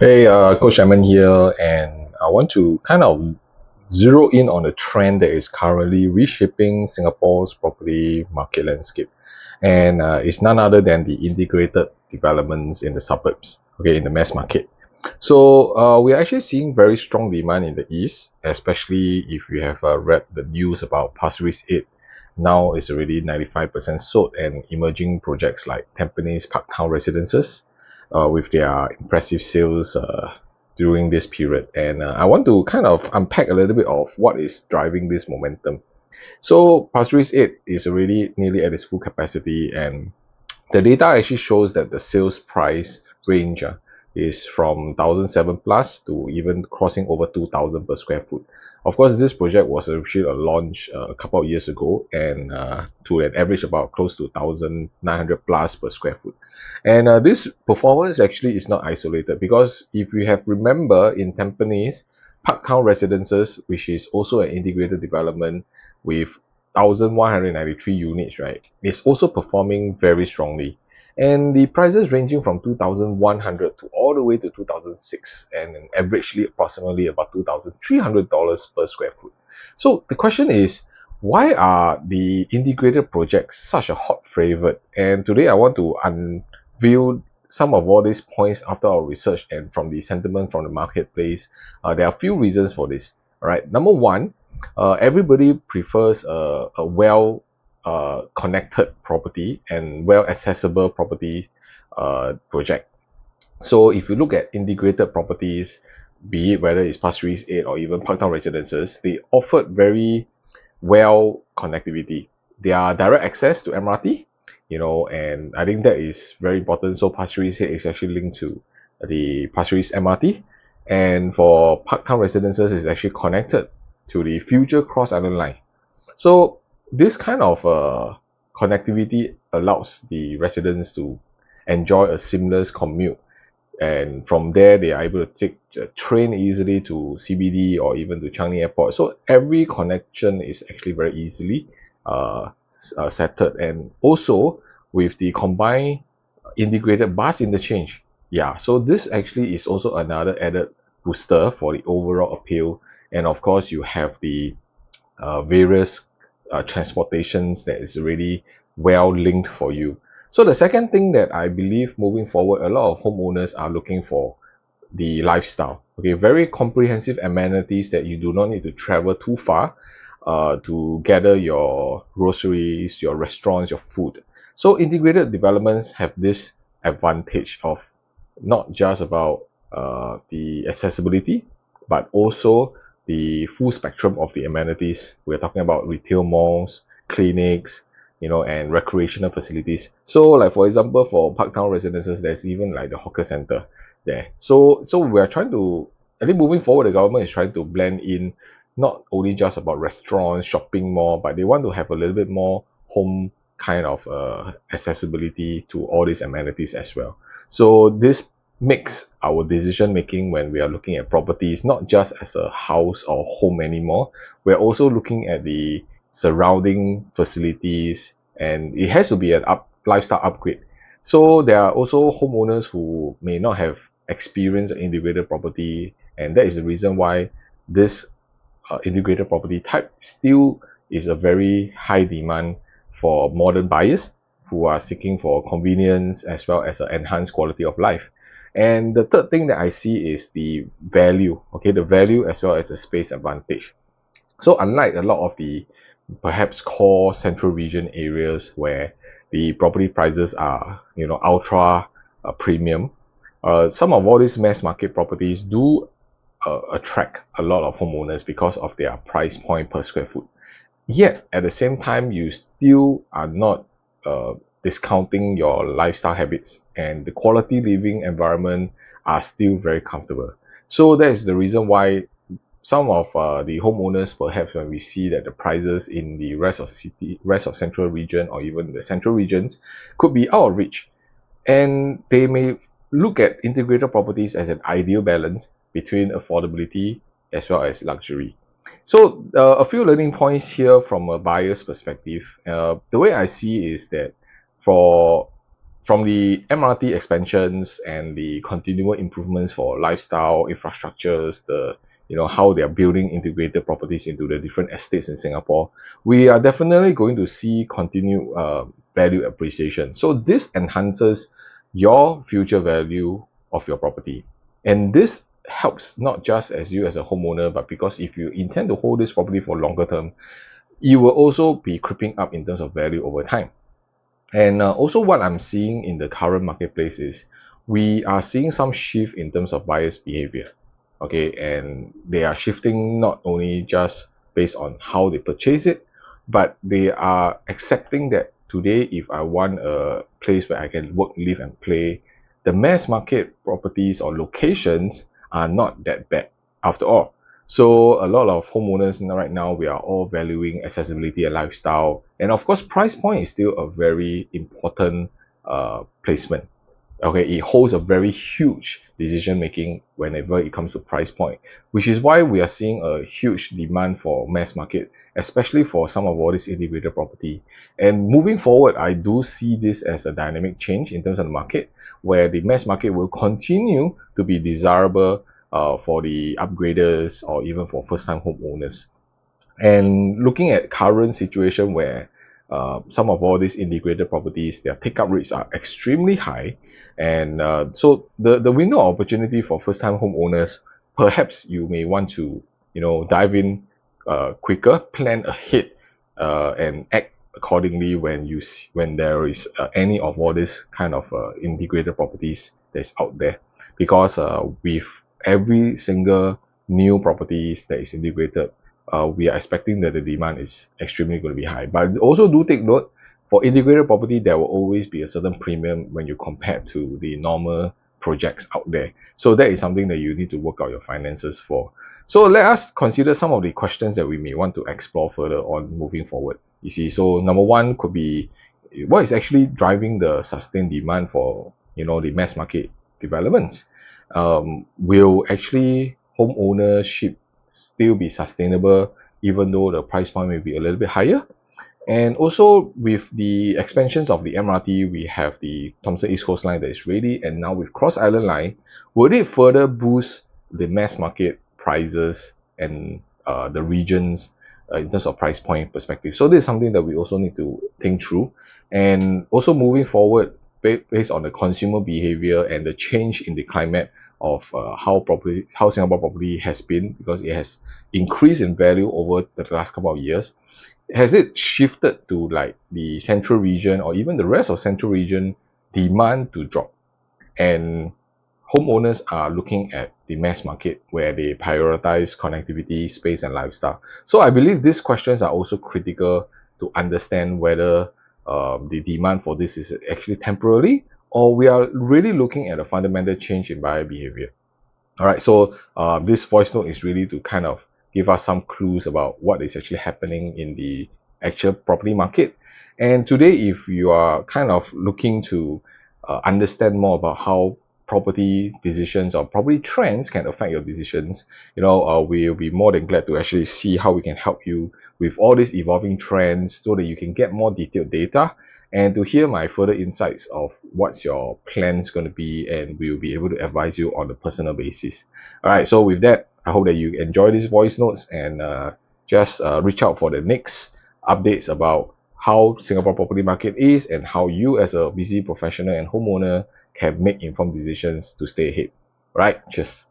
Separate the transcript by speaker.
Speaker 1: Hey, Coach Edmund here, and I want to kind of zero in on a trend that is currently reshaping Singapore's property market landscape. And it's none other than the integrated developments in the suburbs, okay, in the mass market. So we're actually seeing very strong demand in the east, especially if you have read the news about Pasir Ris 8. Now it's already 95% sold, and emerging projects like Tampines ParkTown Residences with their impressive sales during this period. And I want to kind of unpack a little bit of what is driving this momentum. So Pasir Ris 8 is already nearly at its full capacity, and the data actually shows that the sales price range is from 1,007 plus to even crossing over 2,000 per square foot. Of course, this project was actually a launch a couple of years ago, and to an average about close to 1,900 plus per square foot. And this performance actually is not isolated, because if you have remember in Tampines, Parktown Residences, which is also an integrated development with 1,193 units, right, is also performing very strongly. And the prices ranging from 2,100 to all the way to 2,006, and averagely approximately about $2,300 per square foot. So the question is, why are the integrated projects such a hot favorite? And today I want to unveil some of all these points after our research and from the sentiment from the marketplace. There are a few reasons for this. All right, number one, everybody prefers a well connected property and well accessible property project. So if you look at integrated properties, be it whether it's Pasir Ris 8 or even Parktown Residences, they offered very well connectivity. They are direct access to MRT, and I think that is very important. So Pasir Ris 8 is actually linked to the Pasir Ris MRT, and for Parktown Residences is actually connected to the future Cross Island Line. So this kind of connectivity allows the residents to enjoy a seamless commute, and from there they are able to take a train easily to CBD or even to Changi Airport. So every connection is actually very easily settled, and also with the combined integrated bus interchange. Yeah, so this actually is also another added booster for the overall appeal. And of course, you have the various transportations that is really well linked for you. So the second thing that I believe moving forward, a lot of homeowners are looking for the lifestyle. Okay, very comprehensive amenities that you do not need to travel too far to gather your groceries, your restaurants, your food. So integrated developments have this advantage of not just about the accessibility, but also the full spectrum of the amenities. We're talking about retail malls, clinics, and recreational facilities. So, like for example, for Parktown Residences, there's even like the hawker center there. So we are trying to, I think moving forward, the government is trying to blend in not only just about restaurants, shopping mall, but they want to have a little bit more home kind of accessibility to all these amenities as well. So this makes our decision making when we are looking at properties not just as a house or home anymore. We're also looking at the surrounding facilities, and it has to be an lifestyle upgrade. So there are also homeowners who may not have experienced an integrated property, and that is the reason why this integrated property type still is a very high demand for modern buyers who are seeking for convenience as well as an enhanced quality of life. And the third thing that I see is the value, okay, the value as well as the space advantage. So unlike a lot of the perhaps core central region areas where the property prices are, ultra premium, some of all these mass market properties do attract a lot of homeowners because of their price point per square foot. Yet at the same time, you still are not discounting your lifestyle habits, and the quality living environment are still very comfortable. So that is the reason why some of the homeowners, perhaps when we see that the prices in the rest of central region or even the central regions could be out of reach, and they may look at integrated properties as an ideal balance between affordability as well as luxury. So a few learning points here from a buyer's perspective. The way I see is that for from the MRT expansions and the continual improvements for lifestyle infrastructures, the how they are building integrated properties into the different estates in Singapore, we are definitely going to see continued value appreciation. So this enhances your future value of your property, and this helps not just as you as a homeowner, but because if you intend to hold this property for longer term, you will also be creeping up in terms of value over time. And also what I'm seeing in the current marketplace is we are seeing some shift in terms of buyers' behavior. Okay, and they are shifting not only just based on how they purchase it, but they are accepting that today, if I want a place where I can work, live, and play, the mass market properties or locations are not that bad after all. So a lot of homeowners right now, we are all valuing accessibility and lifestyle, and of course price point is still a very important placement. Okay, it holds a very huge decision making whenever it comes to price point, which is why we are seeing a huge demand for mass market, especially for some of all this integrated property. And moving forward, I do see this as a dynamic change in terms of the market, where the mass market will continue to be desirable for the upgraders or even for first-time homeowners. And looking at current situation where some of all these integrated properties, their take-up rates are extremely high, and so the window of opportunity for first-time homeowners, perhaps you may want to dive in quicker, plan ahead, and act accordingly when when there is any of all this kind of integrated properties that's out there, because with every single new properties that is integrated, we are expecting that the demand is extremely going to be high. But also do take note, for integrated property, there will always be a certain premium when you compare to the normal projects out there. So that is something that you need to work out your finances for. So let us consider some of the questions that we may want to explore further on moving forward. You see, so number one could be, what is actually driving the sustained demand for the mass market developments? Will actually home ownership still be sustainable even though the price point may be a little bit higher? And also with the expansions of the MRT, we have the Thomson East Coast Line that is ready, and now with Cross Island Line, would it further boost the mass market prices and the regions in terms of price point perspective? So this is something that we also need to think through. And also moving forward, based on the consumer behavior and the change in the climate of how Singapore property has been, because it has increased in value over the last couple of years, has it shifted to like the central region or even the rest of central region demand to drop? And homeowners are looking at the mass market where they prioritize connectivity, space, and lifestyle. So I believe these questions are also critical to understand whether the demand for this is actually temporary, or we are really looking at a fundamental change in buyer behavior. All right, so this voice note is really to kind of give us some clues about what is actually happening in the actual property market. And today, if you are kind of looking to understand more about how property decisions or property trends can affect your decisions, we'll be more than glad to actually see how we can help you with all these evolving trends so that you can get more detailed data and to hear my further insights of what's your plans going to be, and we'll be able to advise you on a personal basis. All right, so with that, I hope that you enjoy these voice notes, and just reach out for the next updates about how Singapore property market is and how you as a busy professional and homeowner can make informed decisions to stay ahead. All right, cheers.